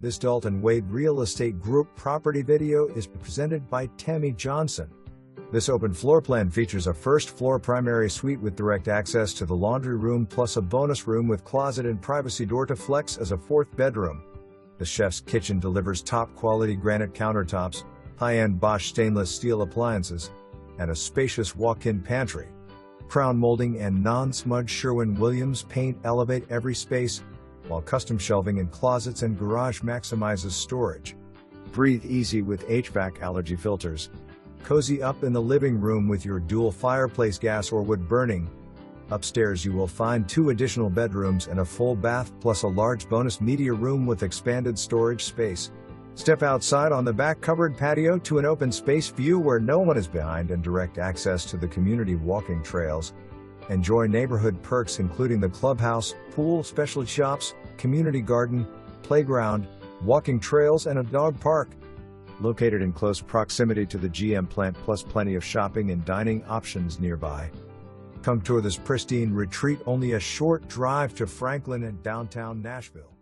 This Dalton Wade Real Estate Group property video is presented by Tammy Johnson. This open floor plan features a first-floor primary suite with direct access to the laundry room plus a bonus room with closet and privacy door to flex as a fourth bedroom. The chef's kitchen delivers top-quality granite countertops, high-end Bosch stainless steel appliances, and a spacious walk-in pantry. Crown molding and non-smudge Sherwin Williams paint elevate every space, while custom shelving in closets and garage maximizes storage. Breathe easy with HVAC allergy filters. Cozy up in the living room with your dual fireplace gas or wood burning. Upstairs you will find 2 additional bedrooms and a full bath plus a large bonus media room with expanded storage space. Step outside on the back covered patio to an open space view where no one is behind and direct access to the community walking trails. Enjoy neighborhood perks including the clubhouse, pool, specialty shops, community garden, playground, walking trails and a dog park. Located in close proximity to the GM plant plus plenty of shopping and dining options nearby. Come tour this pristine retreat, only a short drive to Franklin and Downtown Nashville.